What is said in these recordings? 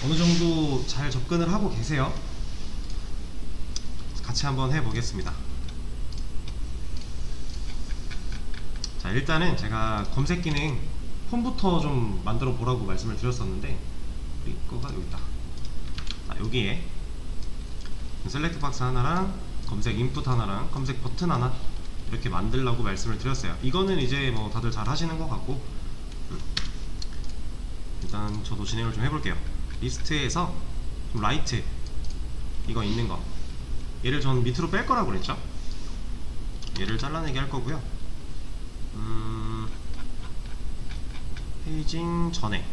어느 정도 잘 접근을 하고 계세요? 같이 한번 해보겠습니다. 자, 일단은 제가 검색 기능 폼부터 좀 만들어 보라고 말씀을 드렸었는데, 우리 거가 여기 있다. 자, 여기에 셀렉트 박스 하나랑 검색 인풋 하나랑 검색 버튼 하나 이렇게 만들라고 말씀을 드렸어요. 이거는 이제 뭐 다들 잘 하시는 것 같고, 일단 저도 진행을 좀 해볼게요. 리스트에서 좀 라이트 이거 있는 거, 얘를 전 밑으로 뺄 거라고 그랬죠. 얘를 잘라내게 할 거고요. 페이징 전에,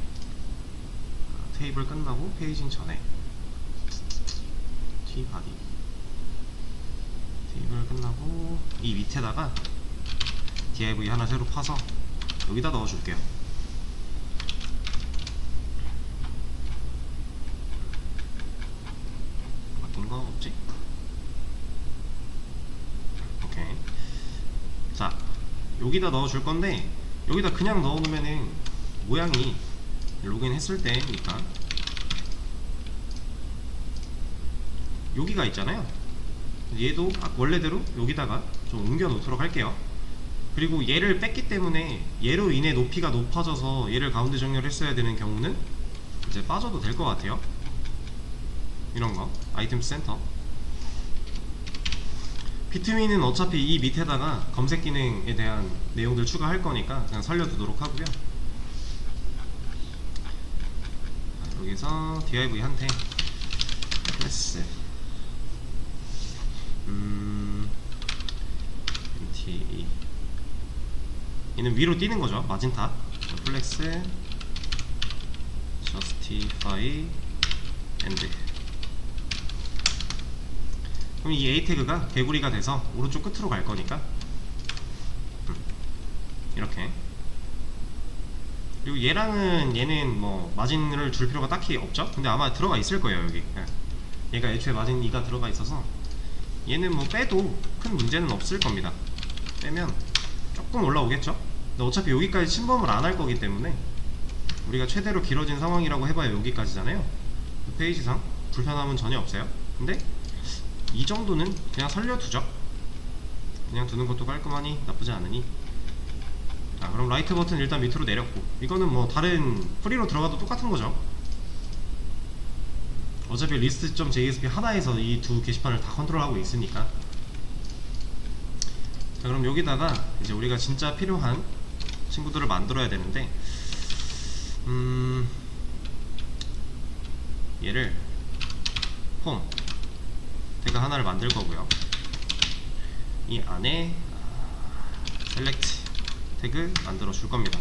테이블 끝나고 페이징 전에 T 바디, 테이블 끝나고 이 밑에다가 div 하나 새로 파서 여기다 넣어줄게요. 바뀐 거 없지? 오케이. 자, 여기다 넣어줄 건데, 여기다 그냥 넣어놓으면은 모양이 로그인 했을 때니까 여기가 있잖아요. 얘도 원래대로 여기다가 좀 옮겨 놓도록 할게요. 그리고 얘를 뺐기 때문에 얘로 인해 높이가 높아져서 얘를 가운데 정렬 했어야 되는 경우는 이제 빠져도 될 것 같아요. 이런거 아이템 센터, 비트윈은 어차피 이 밑에다가 검색 기능에 대한 내용들 추가할 거니까 그냥 살려두도록 하고요. 여기서 div 한테 클래스 MTE, 얘는 위로 뛰는 거죠. 마진타 플렉스 justify and, 그럼 이 A 태그가 개구리가 돼서 오른쪽 끝으로 갈 거니까 이렇게. 그리고 얘는 뭐 마진을 줄 필요가 딱히 없죠. 근데 아마 들어가 있을 거예요. 여기 얘가 애초에 마진 2가 들어가 있어서 얘는 뭐 빼도 큰 문제는 없을 겁니다. 빼면 조금 올라오겠죠. 근데 어차피 여기까지 침범을 안 할 거기 때문에 우리가 최대로 길어진 상황이라고 해봐야 여기까지잖아요. 페이지상 불편함은 전혀 없어요. 근데 이 정도는 그냥 살려두죠. 그냥 두는 것도 깔끔하니 나쁘지 않으니. 자, 그럼 라이트 버튼 일단 밑으로 내렸고, 이거는 뭐 다른 프리로 들어가도 똑같은 거죠. 어차피 list.jsp 하나에서 이 두 게시판을 다 컨트롤하고 있으니까. 자, 그럼 여기다가 이제 우리가 진짜 필요한 친구들을 만들어야 되는데, 얘를 홈 태그 하나를 만들 거고요. 이 안에 select 태그 만들어 줄 겁니다.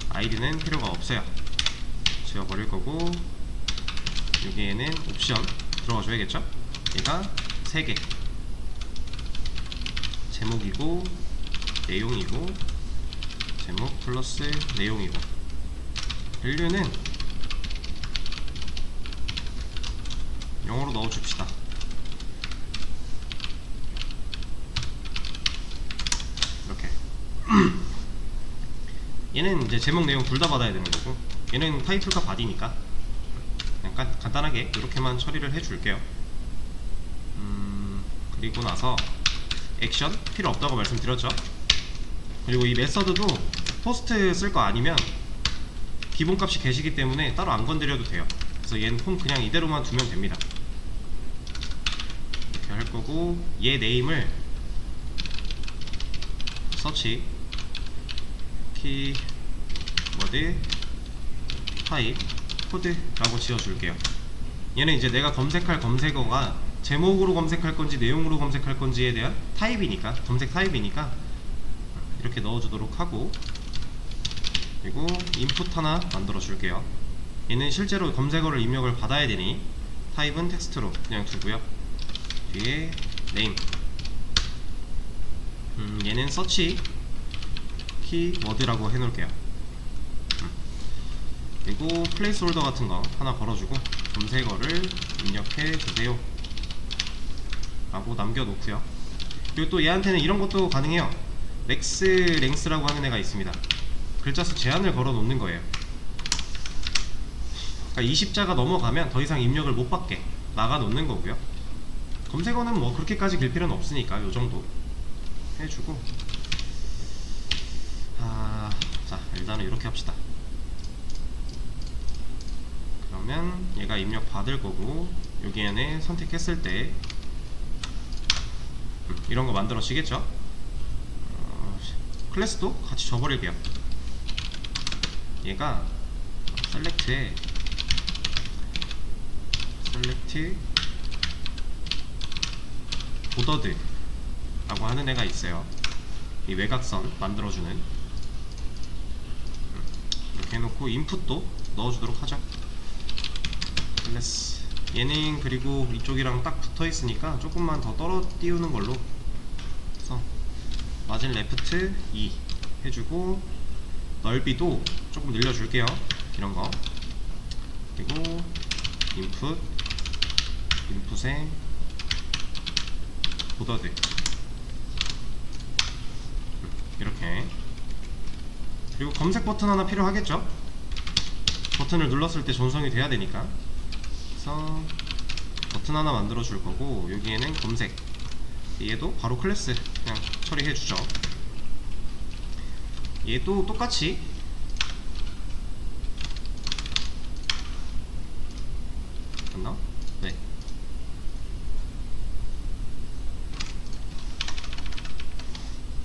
아이디는 필요가 없어요. 지워버릴 거고, 여기에는 옵션 들어가 줘야겠죠? 얘가 3개, 제목이고 내용이고, 제목 플러스 내용이고, 밸류는 영어로 넣어줍시다. 이렇게. 얘는 이제 제목 내용 둘 다 받아야 되는 거고, 얘는 타이틀과 바디니까 약간 간단하게 이렇게만 처리를 해줄게요. 그리고 나서 액션 필요 없다고 말씀드렸죠. 그리고 이 메서드도 포스트 쓸 거 아니면 기본값이 계시기 때문에 따로 안 건드려도 돼요. 그래서 얘는 폼 그냥 이대로만 두면 됩니다. 이렇게 할 거고, 얘 네임을 서치 키워드 타입 코드라고 지어줄게요. 얘는 이제 내가 검색할 검색어가 제목으로 검색할 건지 내용으로 검색할 건지에 대한 타입이니까, 검색 타입이니까 이렇게 넣어주도록 하고, 그리고 인풋 하나 만들어 줄게요. 얘는 실제로 검색어를 입력을 받아야 되니 타입은 텍스트로 그냥 두고요. 뒤에 네임, 얘는 서치 키워드라고 해놓을게요. 그리고 플레이스홀더 같은 거 하나 걸어주고 검색어를 입력해 주세요 라고 남겨놓고요. 그리고 또 얘한테는 이런 것도 가능해요. 맥스 랭스라고 하는 애가 있습니다. 글자 수 제한을 걸어 놓는 거예요. 그러니까 20자가 넘어가면 더 이상 입력을 못 받게 막아 놓는 거고요. 검색어는 뭐 그렇게까지 길 필요는 없으니까 요 정도 해주고, 자 일단은 이렇게 합시다. 그러면 얘가 입력 받을 거고, 여기 안에 선택했을 때 이런 거 만들어지겠죠? 클래스도 같이 줘버릴게요. 얘가 셀렉트 보더드 라고 하는 애가 있어요. 이 외곽선 만들어주는. 이렇게 해놓고 인풋도 넣어주도록 하죠. 클래스 얘는 그리고 이쪽이랑 딱 붙어있으니까 조금만 더 떨어 띄우는 걸로 해서 마진 레프트 2 해주고, 넓이도 조금 늘려줄게요. 이런거. 그리고 인풋에 보더드 이렇게. 그리고 검색 버튼 하나 필요하겠죠? 버튼을 눌렀을 때 전송이 돼야 되니까. 그래서 버튼 하나 만들어 줄 거고, 여기에는 검색, 얘도 바로 클래스 그냥 처리해 주죠. 얘도 똑같이 됐나? 네.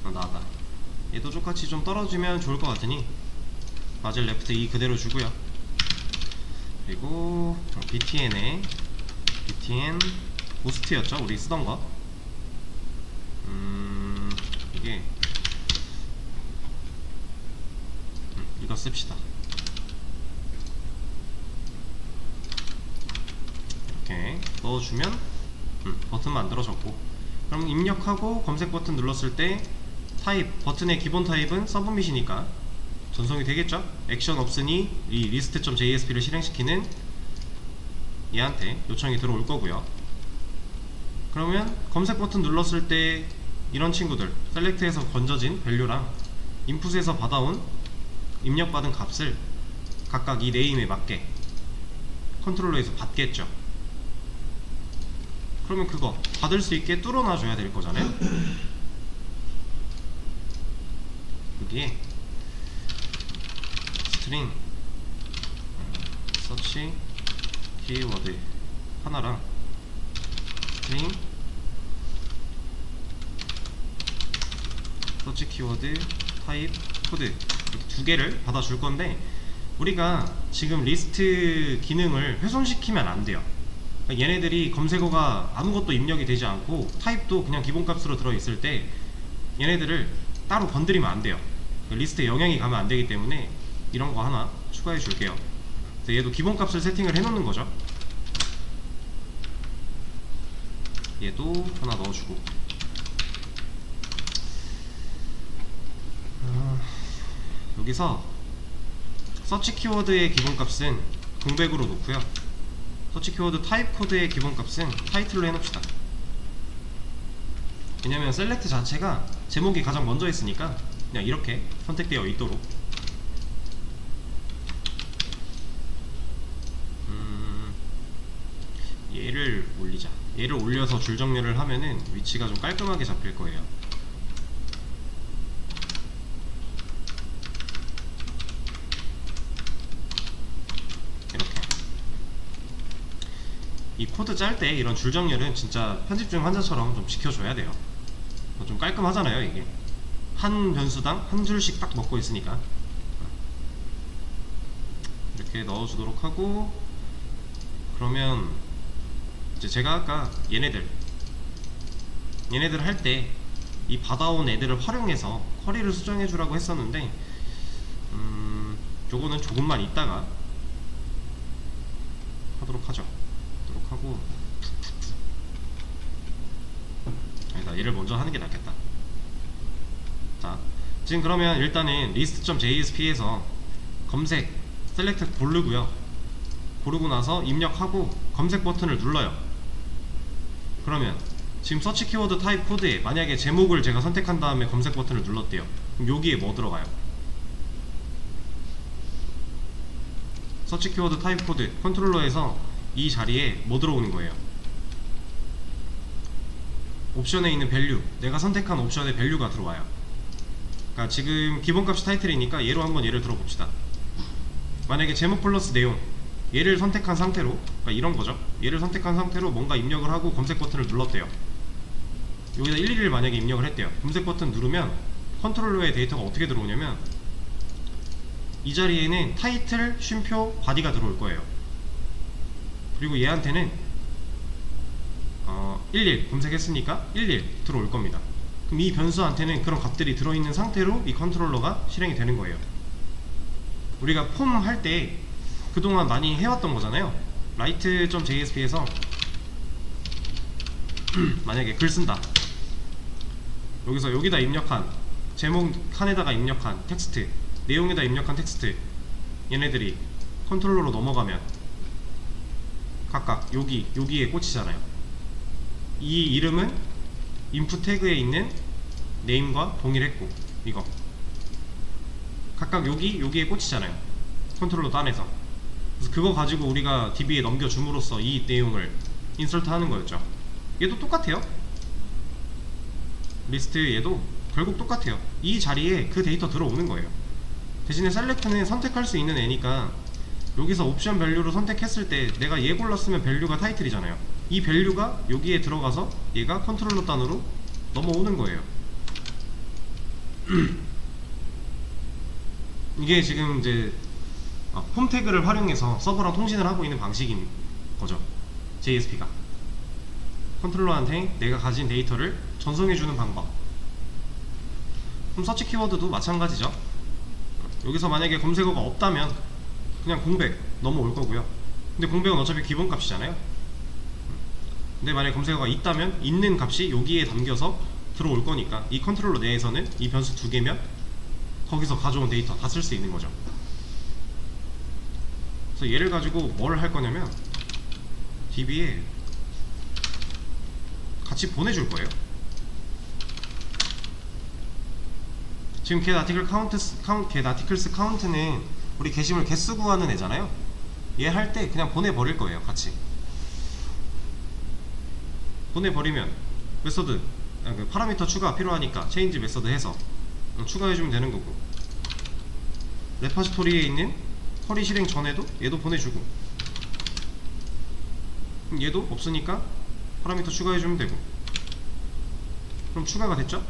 나왔다. 얘도 똑같이 좀 떨어지면 좋을 것 같으니 마진 레프트 2 그대로 주고요. 그리고 BTN 부스트였죠? 우리 쓰던 거. 이게 이거 씁시다. 이렇게 넣어주면 버튼 만들어졌고, 그럼 입력하고 검색 버튼 눌렀을 때 타입, 버튼의 기본 타입은 서브밋이니까 전송이 되겠죠? 액션 없으니 이 list.jsp를 실행시키는 얘한테 요청이 들어올 거고요. 그러면 검색 버튼 눌렀을 때 이런 친구들, 셀렉트에서 건져진 밸류랑 인풋에서 받아온 입력받은 값을 각각 이 네임에 맞게 컨트롤러에서 받겠죠. 그러면 그거 받을 수 있게 뚫어놔 줘야 될 거잖아요. 여기에 스트링 서치 키워드 하나랑 스트링 서치 키워드 타입 코드 이렇게 두 개를 받아줄 건데, 우리가 지금 리스트 기능을 훼손시키면 안 돼요. 그러니까 얘네들이 검색어가 아무것도 입력이 되지 않고 타입도 그냥 기본값으로 들어있을 때 얘네들을 따로 건드리면 안 돼요. 리스트에 영향이 가면 안 되기 때문에 이런 거 하나 추가해 줄게요. 그래서 얘도 기본값을 세팅을 해 놓는 거죠. 얘도 하나 넣어주고, 여기서 서치 키워드의 기본값은 공백으로 놓고요. 서치 키워드 타입 코드의 기본값은 타이틀로 해놓읍시다. 왜냐면 셀렉트 자체가 제목이 가장 먼저 있으니까 그냥 이렇게 선택되어 있도록. 얘를 올리자. 얘를 올려서 줄 정렬을 하면은 위치가 좀 깔끔하게 잡힐 거예요. 이렇게. 이 코드 짤 때 이런 줄 정렬은 진짜 편집 중 환자처럼 좀 지켜줘야 돼요. 좀 깔끔하잖아요. 이게 한 변수당 한 줄씩 딱 먹고 있으니까. 이렇게 넣어주도록 하고, 그러면 이제 제가 아까 얘네들 할 때 이 받아온 애들을 활용해서 쿼리를 수정해 주라고 했었는데, 요거는 조금만 있다가 하도록 하죠. 하도록 하고, 아니다, 얘를 먼저 하는 게 낫겠다. 자, 지금 그러면 일단은 list.jsp에서 검색 셀렉트 고르고요. 고르고 나서 입력하고 검색 버튼을 눌러요. 그러면 지금 서치 키워드 타입 코드에 만약에 제목을 제가 선택한 다음에 검색 버튼을 눌렀대요. 그럼 여기에 뭐 들어가요? 서치 키워드 타입 코드 컨트롤러에서 이 자리에 뭐 들어오는 거예요? 옵션에 있는 밸류, 내가 선택한 옵션의 밸류가 들어와요. 그러니까 지금 기본값이 타이틀이니까 얘로 한번 예를 들어봅시다. 만약에 제목 플러스 내용, 얘를 선택한 상태로, 그러니까 이런 거죠. 얘를 선택한 상태로 뭔가 입력을 하고 검색 버튼을 눌렀대요. 여기다 111을 만약에 입력을 했대요. 검색 버튼 누르면 컨트롤러의 데이터가 어떻게 들어오냐면 이 자리에는 타이틀, 쉼표, 바디가 들어올 거예요. 그리고 얘한테는 11 검색했으니까 11 들어올 겁니다. 그럼 이 변수한테는 그런 값들이 들어있는 상태로 이 컨트롤러가 실행이 되는 거예요. 우리가 폼 할 때 그동안 많이 해왔던 거잖아요. write.jsp에서 만약에 글 쓴다. 여기서 여기다 입력한 제목 칸에다가 입력한 텍스트, 내용에다 입력한 텍스트, 얘네들이 컨트롤러로 넘어가면 각각 여기에 꽂히잖아요. 이 이름은 인풋 태그에 있는 네임과 동일했고, 이거 각각 여기에 꽂히잖아요. 컨트롤러 딴에서. 그래서 그거 가지고 우리가 DB에 넘겨줌으로써 이 내용을 인서트 하는 거였죠. 얘도 똑같아요. 리스트 얘도 결국 똑같아요. 이 자리에 그 데이터 들어오는 거예요. 대신에 셀렉트는 선택할 수 있는 애니까 여기서 옵션 밸류로 선택했을 때 내가 얘 골랐으면 밸류가 타이틀이잖아요. 이 밸류가 여기에 들어가서 얘가 컨트롤러 단으로 넘어오는 거예요. 이게 지금 이제 폼 태그를 활용해서 서버랑 통신을 하고 있는 방식인 거죠. JSP가 컨트롤러한테 내가 가진 데이터를 전송해주는 방법. 그럼 서치 키워드도 마찬가지죠. 여기서 만약에 검색어가 없다면 그냥 공백 넘어올 거고요. 근데 공백은 어차피 기본값이잖아요. 근데 만약에 검색어가 있다면 있는 값이 여기에 담겨서 들어올 거니까 이 컨트롤러 내에서는 이 변수 두 개면 거기서 가져온 데이터 다 쓸 수 있는 거죠. 그래서 얘를 가지고 뭘 할 거냐면 DB에 같이 보내줄 거예요. 지금 get articles count는 우리 게시물 개수 구하는 애잖아요. 얘 할 때 그냥 보내버릴 거예요. 같이 보내버리면 메서드 그 파라미터 추가 필요하니까 체인지 메서드 해서 추가해주면 되는 거고, 레퍼지토리에 있는 쿼리 실행 전에도 얘도 보내주고, 그럼 얘도 없으니까 파라미터 추가해주면 되고, 그럼 추가가 됐죠?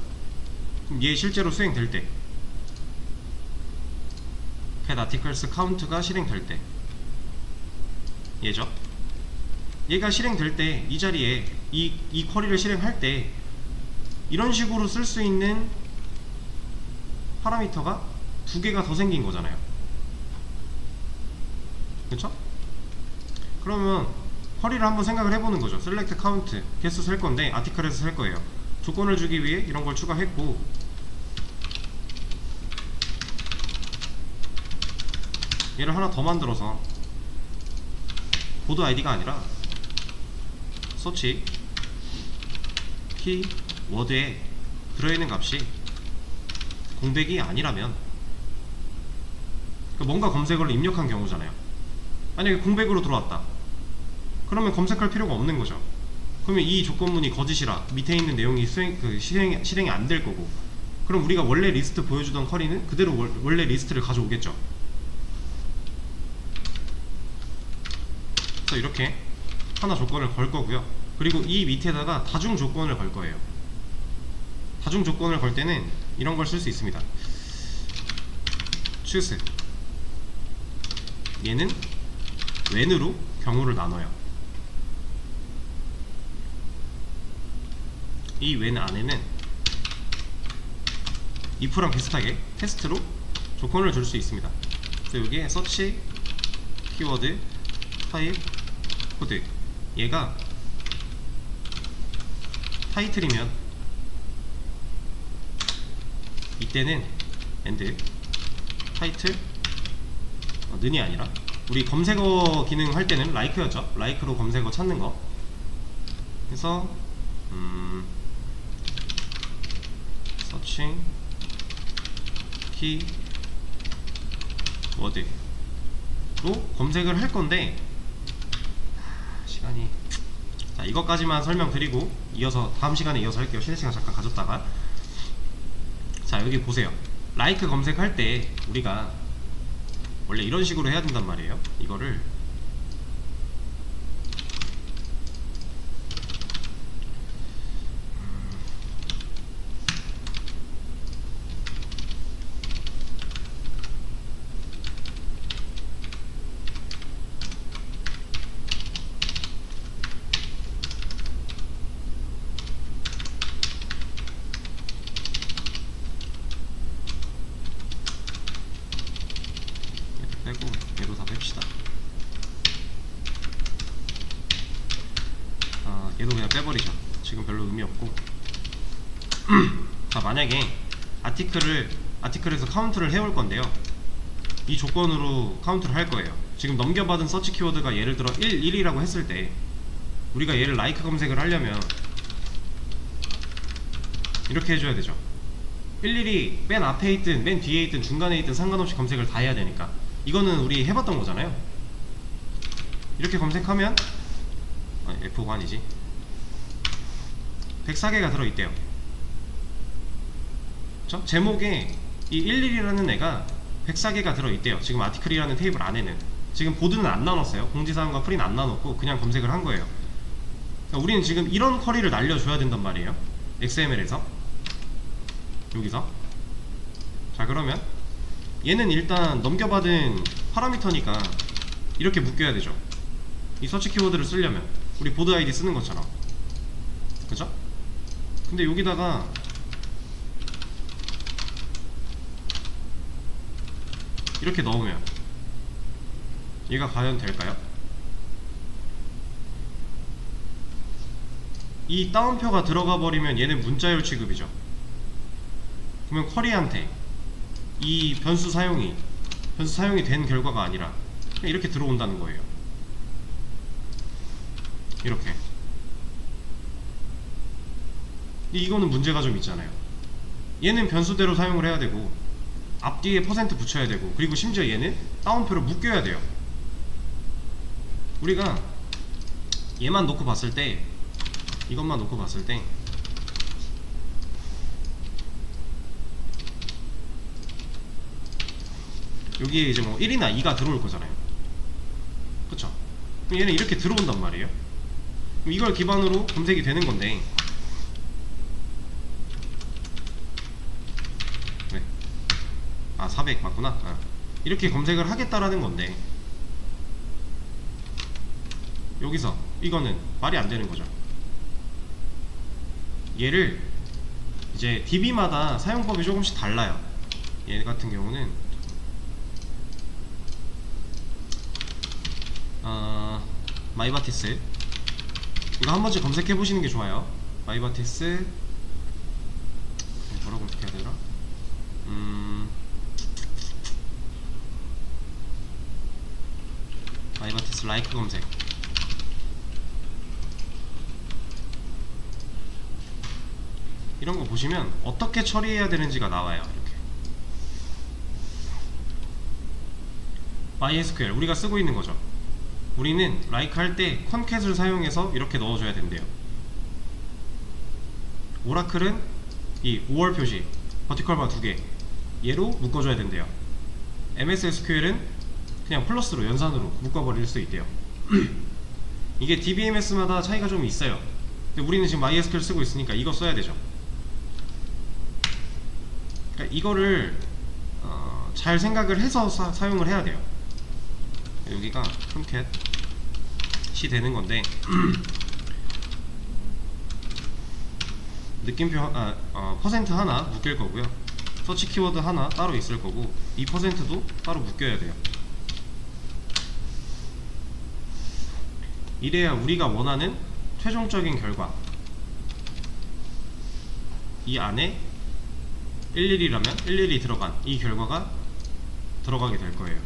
그럼 얘 실제로 수행될 때 get articles count가 실행될 때 얘죠. 얘가 실행될 때 이 자리에 이 쿼리를 실행할 때 이런 식으로 쓸 수 있는 파라미터가 두 개가 더 생긴 거잖아요. 그쵸? 그러면 쿼리를 한번 생각을 해보는 거죠. select count 개수 셀 건데 아티클에서 셀 거예요. 조건을 주기 위해 이런 걸 추가했고, 얘를 하나 더 만들어서 보드 아이디가 아니라 서치 키 워드에 들어있는 값이 공백이 아니라면, 그러니까 뭔가 검색어를 입력한 경우잖아요. 만약에 공백으로 들어왔다 그러면 검색할 필요가 없는 거죠. 그러면 이 조건문이 거짓이라 밑에 있는 내용이 실행이 안 될 거고, 그럼 우리가 원래 리스트 보여주던 쿼리는 그대로 원래 리스트를 가져오겠죠. 그래서 이렇게 하나 조건을 걸 거고요. 그리고 이 밑에다가 다중 조건을 걸 거예요. 다중 조건을 걸 때는 이런 걸 쓸 수 있습니다. choose 얘는 when으로 경우를 나눠요. 이 when 안에는 if랑 비슷하게 테스트로 조건을 줄 수 있습니다. 그래서 여기에 search 키워드 타입 코드, 얘가 타이틀이면 이때는 and 타이틀 는이 아니라 우리 검색어 기능 할 때는 like였죠. like로 검색어 찾는 거. 그래서 searching key word 검색을 할 건데 시간이, 자 이것까지만 설명드리고 이어서 다음 시간에 이어서 할게요. 쉬는 시간 잠깐 가졌다가. 자 여기 보세요. 라이크 검색할 때 우리가 원래 이런 식으로 해야 된단 말이에요. 이거를 빼고 얘도 다 뺍시다. 얘도 그냥 빼버리죠. 지금 별로 의미 없고. 자 만약에 아티클에서 카운트를 해올 건데요. 이 조건으로 카운트를 할 거예요. 지금 넘겨받은 서치 키워드가 예를 들어 1, 1이라고 했을 때 우리가 얘를 라이크 검색을 하려면 이렇게 해줘야 되죠. 11이 맨 앞에 있든 맨 뒤에 있든 중간에 있든 상관없이 검색을 다 해야 되니까. 이거는 우리 해봤던 거잖아요. 이렇게 검색하면 F5가 아니지 104개가 들어있대요. 그쵸? 제목에 이 11이라는 애가 104개가 들어있대요. 지금 아티클이라는 테이블 안에는. 지금 보드는 안 나눴어요. 공지사항과 프리는 안 나눴고 그냥 검색을 한 거예요. 그러니까 우리는 지금 이런 쿼리를 날려줘야 된단 말이에요. XML에서 여기서. 자 그러면 얘는 일단 넘겨받은 파라미터니까 이렇게 묶여야 되죠. 이 서치 키워드를 쓰려면 우리 보드 아이디 쓰는 것처럼. 그죠? 근데 여기다가 이렇게 넣으면 얘가 과연 될까요? 이 따옴표가 들어가 버리면 얘는 문자열 취급이죠. 그러면 쿼리한테 이 변수 사용이 된 결과가 아니라 그냥 이렇게 들어온다는 거예요. 이렇게. 이거는 문제가 좀 있잖아요. 얘는 변수대로 사용을 해야 되고 앞뒤에 퍼센트 붙여야 되고 그리고 심지어 얘는 따옴표로 묶여야 돼요. 우리가 얘만 놓고 봤을 때, 이것만 놓고 봤을 때 여기에 이제 뭐 1이나 2가 들어올 거잖아요. 그쵸? 그럼 얘는 이렇게 들어온단 말이에요. 그럼 이걸 기반으로 검색이 되는 건데, 네. 400 맞구나. 이렇게 검색을 하겠다라는 건데 여기서 이거는 말이 안 되는 거죠. 얘를 이제 DB마다 사용법이 조금씩 달라요. 얘 같은 경우는 마이바티스 이거 한 번쯤 검색해 보시는 게 좋아요. 마이바티스 뭐라고 검색해야 되더라? 마이바티스 라이크 검색. 이런 거 보시면 어떻게 처리해야 되는지가 나와요. 이렇게 MySQL 우리가 쓰고 있는 거죠. 우리는 라이크 할 때 컨캣을 사용해서 이렇게 넣어줘야 된대요. 오라클은 이 5월 표시 버티컬바 2개 얘로 묶어줘야 된대요. MS SQL은 그냥 플러스로 연산으로 묶어버릴 수 있대요. 이게 DBMS마다 차이가 좀 있어요. 근데 우리는 지금 MySQL 쓰고 있으니까 이거 써야 되죠. 그러니까 이거를 잘 생각을 해서 사용을 해야 돼요. 여기가 컨캣이 되는 건데 느낌표 퍼센트 하나 묶일 거고요. 서치 키워드 하나 따로 있을 거고 이 퍼센트도 따로 묶여야 돼요. 이래야 우리가 원하는 최종적인 결과 이 안에 11이라면 11이 들어간 이 결과가 들어가게 될 거예요.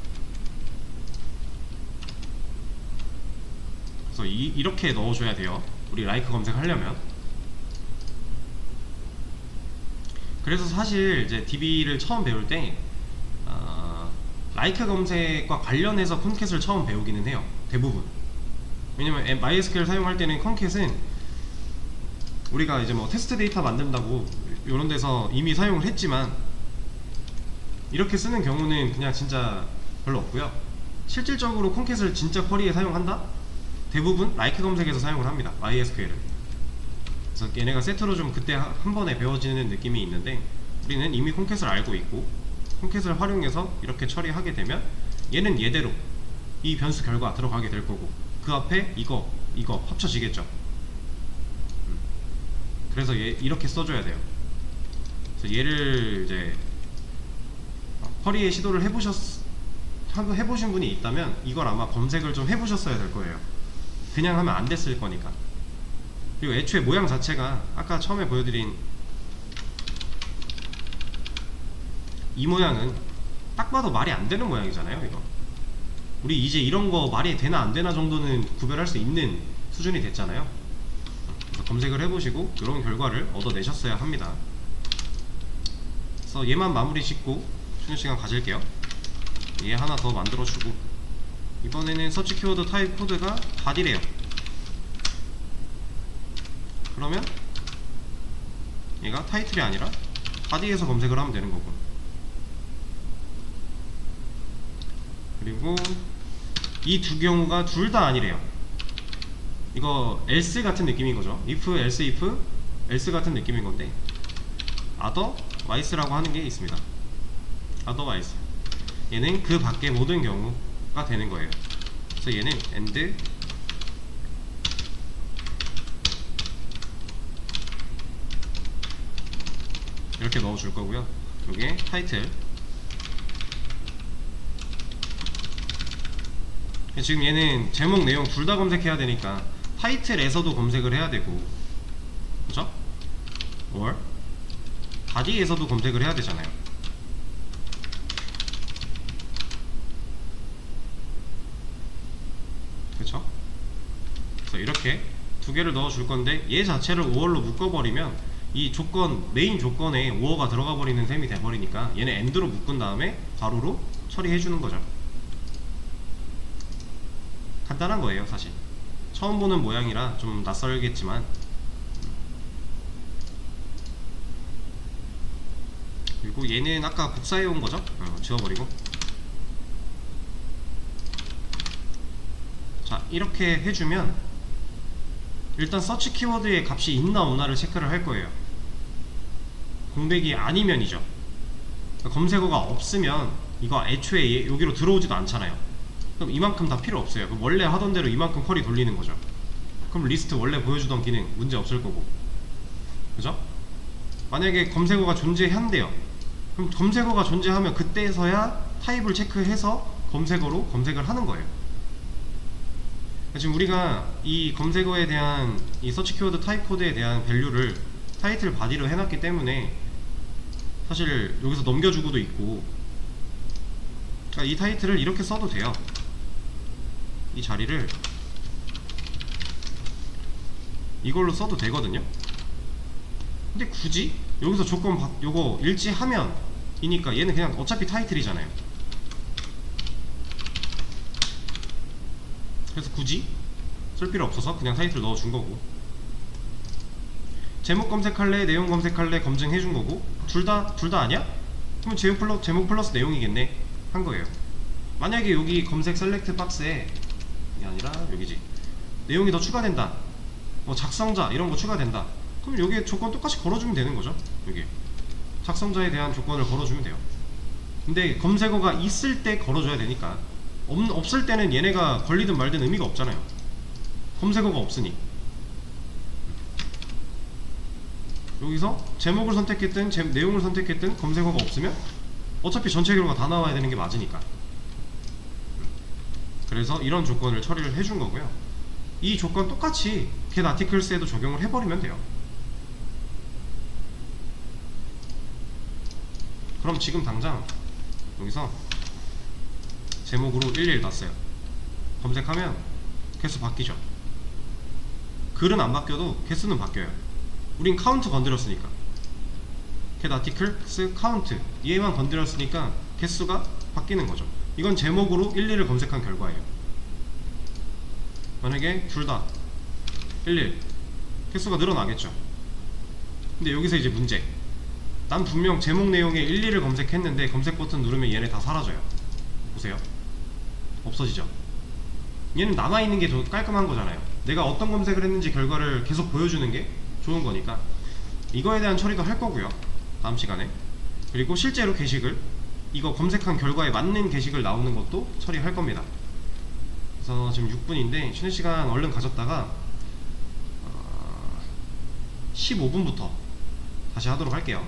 그래서 이렇게 넣어줘야 돼요. 우리 라이크 검색하려면. 그래서 사실 이제 DB를 처음 배울 때 like 검색과 관련해서 콘캣을 처음 배우기는 해요. 대부분. 왜냐면 MySQL 사용할 때는 콘캣은 우리가 이제 뭐 테스트 데이터 만든다고 이런 데서 이미 사용을 했지만 이렇게 쓰는 경우는 그냥 진짜 별로 없고요. 실질적으로 콘캣을 진짜 쿼리에 사용한다? 대부분 like 검색에서 사용을 합니다. MySQL은. 그래서 얘네가 세트로 좀 그때 한 번에 배워지는 느낌이 있는데 우리는 이미 콘캣을 알고 있고 콘캣을 활용해서 이렇게 처리하게 되면 얘는 얘대로 이 변수 결과 들어가게 될 거고 그 앞에 이거 합쳐지겠죠. 그래서 얘 이렇게 써줘야 돼요. 그래서 얘를 이제 쿼리에 시도를 해보신 분이 있다면 이걸 아마 검색을 좀 해보셨어야 될 거예요. 그냥 하면 안 됐을 거니까. 그리고 애초에 모양 자체가 아까 처음에 보여드린 이 모양은 딱 봐도 말이 안 되는 모양이잖아요. 이거 우리 이제 이런 거 말이 되나 안 되나 정도는 구별할 수 있는 수준이 됐잖아요. 그래서 검색을 해보시고 이런 결과를 얻어내셨어야 합니다. 그래서 얘만 마무리 짓고 쉬는 시간 가질게요. 얘 하나 더 만들어주고 이번에는 서치 키워드 타입 코드가 body래요. 그러면 얘가 타이틀이 아니라 body에서 검색을 하면 되는 거고, 그리고 이 두 경우가 둘 다 아니래요. 이거 else 같은 느낌인 거죠. if, else, if, else 같은 느낌인 건데 otherwise라고 하는 게 있습니다. otherwise 얘는 그 밖의 모든 경우가 되는 거예요. 그래서 얘는 and 이렇게 넣어줄 거고요. 요게 타이틀. 지금 얘는 제목 내용 둘 다 검색해야 되니까 타이틀에서도 검색을 해야 되고, 그죠? or body에서도 검색을 해야 되잖아요. 그쵸? 그래서 이렇게 두 개를 넣어 줄 건데 얘 자체를 5월로 묶어버리면 이 조건, 메인 조건에 5어가 들어가 버리는 셈이 돼버리니까 얘는 end로 묶은 다음에 괄호로 처리해 주는 거죠. 간단한 거예요. 사실 처음 보는 모양이라 좀 낯설겠지만, 그리고 얘는 아까 복사해 온 거죠? 지워버리고. 자, 이렇게 해주면 일단 서치 키워드의 값이 있나 없나를 체크를 할 거예요. 공백이 아니면이죠. 검색어가 없으면 이거 애초에 여기로 들어오지도 않잖아요. 그럼 이만큼 다 필요 없어요. 그럼 원래 하던 대로 이만큼 쿼리 돌리는 거죠. 그럼 리스트 원래 보여주던 기능 문제 없을 거고, 그죠? 만약에 검색어가 존재한대요. 그럼 검색어가 존재하면 그때서야 타입을 체크해서 검색어로 검색을 하는 거예요. 지금 우리가 이 검색어에 대한 이 서치 키워드 타입 코드에 대한 밸류를 타이틀 바디로 해놨기 때문에 사실 여기서 넘겨주고도 있고, 그러니까 이 타이틀을 이렇게 써도 돼요. 이 자리를 이걸로 써도 되거든요. 근데 굳이 여기서 조건 요거 일치하면 이니까 얘는 그냥 어차피 타이틀이잖아요. 그래서 굳이 쓸 필요 없어서 그냥 타이틀 넣어준 거고, 제목 검색할래 내용 검색할래 검증해준 거고, 둘 다 아니야? 그러면 제목 플러스 내용이겠네 한 거예요. 만약에 여기 검색 셀렉트 박스에 이게 아니라 여기지, 내용이 더 추가된다, 뭐 작성자 이런 거 추가된다, 그럼 여기에 조건 똑같이 걸어주면 되는 거죠. 여기 작성자에 대한 조건을 걸어주면 돼요. 근데 검색어가 있을 때 걸어줘야 되니까, 없을 때는 얘네가 걸리든 말든 의미가 없잖아요. 검색어가 없으니. 여기서 제목을 선택했든 내용을 선택했든 검색어가 없으면 어차피 전체 결과가 다 나와야 되는 게 맞으니까. 그래서 이런 조건을 처리를 해준 거고요. 이 조건 똑같이 get articles에도 적용을 해버리면 돼요. 그럼 지금 당장 여기서 제목으로 11 놨어요. 검색하면 개수 바뀌죠. 글은 안 바뀌어도 개수는 바뀌어요. 우린 카운트 건드렸으니까, get articles count 얘만 건드렸으니까 개수가 바뀌는 거죠. 이건 제목으로 1, 2를 검색한 결과예요. 만약에 둘 다 1, 1 횟수가 늘어나겠죠. 근데 여기서 이제 문제, 난 분명 제목 내용에 1, 2를 검색했는데 검색 버튼 누르면 얘네 다 사라져요. 보세요. 없어지죠. 얘는 남아있는 게 더 깔끔한 거잖아요. 내가 어떤 검색을 했는지 결과를 계속 보여주는 게 좋은 거니까 이거에 대한 처리도 할 거고요, 다음 시간에. 그리고 실제로 게시글, 이거 검색한 결과에 맞는 게시글 나오는 것도 처리할 겁니다. 그래서 지금 6분인데 쉬는 시간 얼른 가졌다가 15분부터 다시 하도록 할게요.